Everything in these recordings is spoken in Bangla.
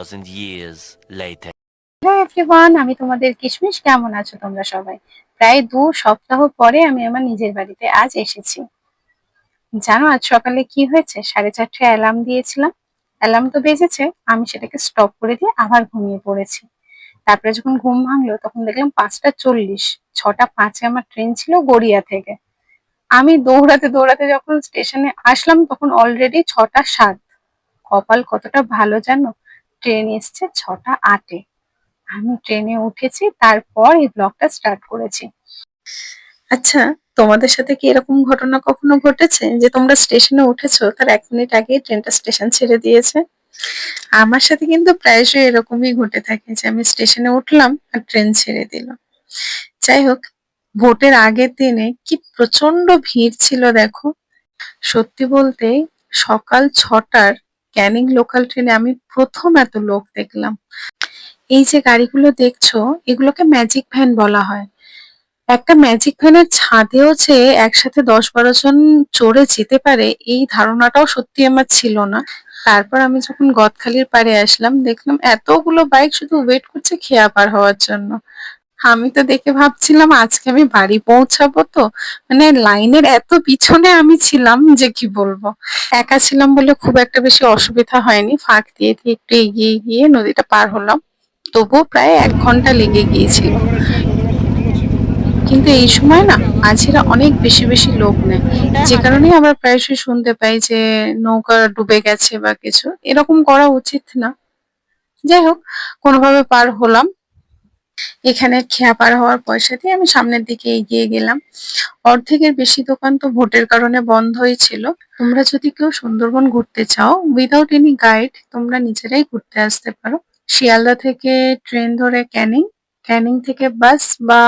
2,000 years later. হ্যালো এভরিওয়ান, আমি তোমাদের কিশমিশ। কেমন আছো তোমরা সবাই? প্রায় 2 সপ্তাহ পরে আমি আমার নিজের বাড়িতে আজ এসেছি। জানো আজ সকালে কি হয়েছে? 4:30টায় অ্যালার্ম দিয়েছিলাম। অ্যালার্ম তো বেজেছে, আমি সেটাকে স্টপ করে দিয়ে আবার ঘুমিয়ে পড়েছি। তারপরে যখন ঘুম ভাঙলো তখন দেখলাম 5টা 40। 6টা 5-এ আমার ট্রেন ছিল গড়িয়া থেকে। আমি দৌড়াতে দৌড়াতে যখন স্টেশনে আসলাম তখন অলরেডি 6টা 7। কপাল কতটা ভালো জানো, ট্রেন এসছে 6টা 8-এ। আমি ট্রেনে উঠেছি, তারপর এই ব্লগটা স্টার্ট করেছি। আচ্ছা, তোমাদের সাথে কি এরকম ঘটনা কখনো ঘটেছে যে তোমরা স্টেশনে উঠেছো তার 1 মিনিট আগেই ট্রেনটা স্টেশন ছেড়ে দিয়েছে? আমার সাথে কিন্তু প্রায়শই এরকমই ঘটে থাকে যে আমি স্টেশনে উঠলাম আর ট্রেন ছেড়ে দিল। যাই হোক, ভোটের আগের দিনে কি প্রচন্ড ভিড় ছিল দেখো। সত্যি বলতে সকাল 6টার ক্যানিং লোকাল ট্রেনে আমি প্রথম এত লোক দেখলাম। এই যে গাড়িগুলো দেখছো এগুলোকে ম্যাজিক ভ্যান বলা হয়। একটা ম্যাজিক ভ্যানের ছাদেও যে একসাথে 10-12 জন চড়ে যেতে পারে এই ধারণাটাও সত্যি আমার ছিল না। তারপর আমি যখন গদখালির পাড়ে আসলাম দেখলাম এতগুলো বাইক শুধু ওয়েট করছে খেয়া পার হওয়ার জন্য। আমি তো দেখে ভাবছিলাম আজকে আমি বাড়ি পৌঁছাবো তো। মানে লাইনের এত পিছনে আমি ছিলাম যে কি বলবো। একা ছিলাম বলে খুব একটা বেশি অসুবিধা হয়নি, ফাঁক দিয়ে দিয়ে একটু এগিয়ে গিয়ে নদীটা পার হলাম। তবুও প্রায় 1 ঘন্টা লেগে গিয়েছিল। কিন্তু এই সময় না মাঝিরা অনেক বেশি বেশি লোক নেয়, যে কারণে আমরা প্রায়শই শুনতে পাই যে নৌকা ডুবে গেছে বা কিছু। এরকম করা উচিত না। যাই হোক, কোনোভাবে পার হলাম। এখানে খেয়া পার হওয়ার পয়সা দিয়ে আমি সামনের দিকে এগিয়ে গেলাম। অর্ধেকের বেশি দোকান তো ভোটের কারণে বন্ধই ছিল। তোমরা যদি কেউ সুন্দরবন ঘুরতে চাও উইদাউট এনি গাইড তোমরা নিজেরাই ঘুরতে আসতে পারো। শিয়ালদা থেকে ট্রেন ধরে ক্যানিং, ক্যানিং থেকে বাস বা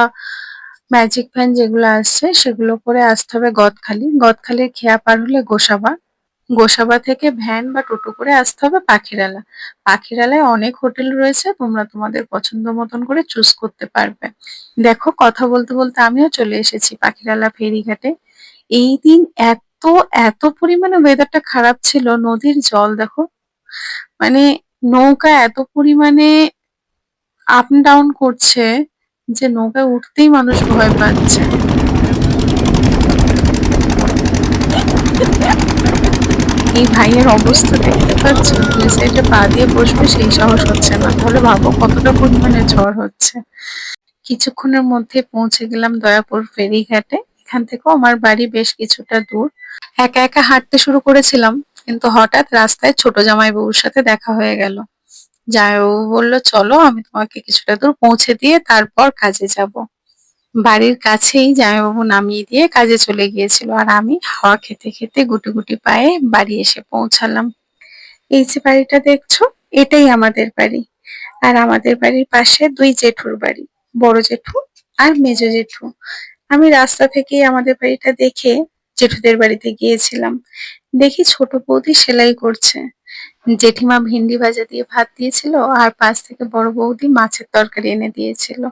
ম্যাজিক ভ্যান যেগুলো আসছে সেগুলো করে আসতে হবে গদখালি। গদখালির খেয়া পার হলে গোসাবা। গোসাবা থেকে ভ্যান বা টোটো করে আসতে হবে পাখিরালা। পাখিরালায় অনেক হোটেল রয়েছে, তোমরা তোমাদের পছন্দ মতন করে চুজ করতে পারবে। দেখো, কথা বলতে বলতে আমিও চলে এসেছি পাখিরালা ফেরিঘাটে। এই দিন এত এত পরিমাণে ওয়েদারটা খারাপ ছিল, নদীর জল দেখো, মানে নৌকা এত পরিমাণে আপ ডাউন করছে যে নৌকায় উঠতেই মানুষ ভয় পাচ্ছে। এই ভাইয়ের অবস্থা দেখতে পাচ্ছ, দুই সাইডে পা দিয়ে বসবে সেই সাহস হচ্ছে না, তাহলে ভাবো কতটা পরিমাণে ঝড় হচ্ছে। কিছুক্ষণের মধ্যে পৌঁছে গেলাম দয়াপুর ফেরিঘাটে। এখান থেকেও আমার বাড়ি বেশ কিছুটা দূর। একা একা হাঁটতে শুরু করেছিলাম, কিন্তু হঠাৎ রাস্তায় ছোট জামাইবাবুর সাথে দেখা হয়ে গেল। জামাইবাবু বলল, চলো আমি তোমাকে কিছুটা দূর পৌঁছে দিয়ে তারপর কাজে যাব। বাড়ির কাছেই জামাইবাবু নামিয়ে দিয়ে কাজে চলে গিয়েছিল, আর আমি হাওয়া খেতে খেতে গুটি গুটি পায়ে বাড়ি এসে পৌঁছালাম। এই যে বাড়িটা দেখছো, এটাই আমাদের বাড়ি। আর আমাদের বাড়ির পাশে 2 জেঠুর বাড়ি, বড় জেঠু আর মেজো জেঠু। আমি রাস্তা থেকেই আমাদের বাড়িটা দেখে জেঠুদের বাড়িতে গিয়েছিলাম। দেখি ছোট বৌদি সেলাই করছে, জেঠিমা ভেন্ডি ভাজা দিয়ে ভাত দিয়েছিল, আর পাশ থেকে বড় বৌদি মাছের তরকারি এনে দিয়েছিল।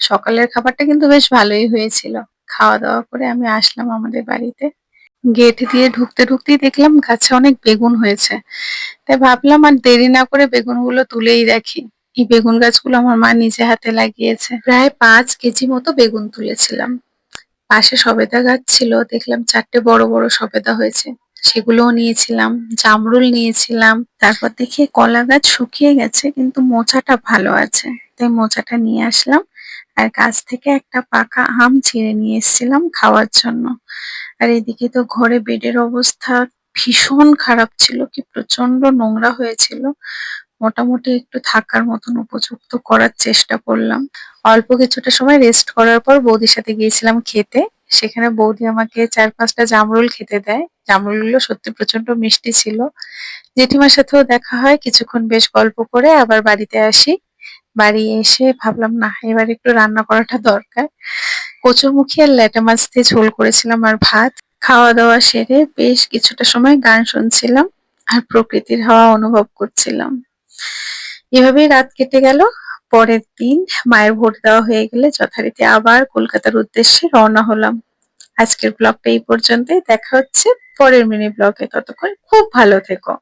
সকালের খাবারটা কিন্তু বেশ ভালোই হয়েছিল। খাওয়া দাওয়া করে আমি আসলাম আমাদের বাড়িতে। গেট দিয়ে ঢুকতে ঢুকতেই দেখলাম গাছে অনেক বেগুন হয়েছে। তাই ভাবলাম আর দেরি না করে বেগুনগুলো তুলেই রাখি। এই বেগুন গাছগুলো আমার মা নিজে হাতে লাগিয়েছে। প্রায় 5 কেজি মতো বেগুন তুলেছিলাম। পাশে সবেদা গাছ ছিল, দেখলাম 4টে বড় বড় সবেদা হয়েছে, সেগুলোও নিয়েছিলাম। জামরুল নিয়েছিলাম। তারপর দেখি কলা গাছ শুকিয়ে গেছে কিন্তু মোচাটা ভালো আছে, তাই মোচাটা নিয়ে আসলাম। আর গাছ থেকে একটা পাকা আম ছিঁড়ে নিয়ে এসেছিলাম খাওয়ার জন্য। আর এদিকে তো ঘরে বেডের অবস্থা ভীষণ খারাপ ছিল, কি প্রচন্ড নোংরা হয়েছিল। মোটামুটি একটু থাকার মতন উপযুক্ত করার চেষ্টা করলাম। অল্প কিছুটা সময় রেস্ট করার পর বৌদির সাথে গিয়েছিলাম খেতে। সেখানে বৌদি আমাকে 4-5টা জামরুল খেতে দেয়। জামরুলগুলো সত্যি প্রচন্ড মিষ্টি ছিল। জেঠিমার সাথেও দেখা হয়, কিছুক্ষণ বেশ গল্প করে আবার বাড়িতে আসি। বাড়ি এসে ভাবলাম না, এবার একটু রান্না করাটা দরকার। কচুরমুখী আর ল্যাটা মাছ দিয়ে ঝোল করেছিলাম আর ভাত। খাওয়া দাওয়া সেরে বেশ কিছুটা সময় গান শুনছিলাম আর প্রকৃতির হাওয়া অনুভব করছিলাম। এভাবেই রাত কেটে গেল। পরের দিন মায়ের ভোট দেওয়া হয়ে গেলে যথারীতি আবার কলকাতার উদ্দেশ্যে রওনা হলাম। আজকের ব্লগটা এই পর্যন্তই। দেখা হচ্ছে পরের মিনি ব্লগে। ততক্ষণ খুব ভালো থেকো।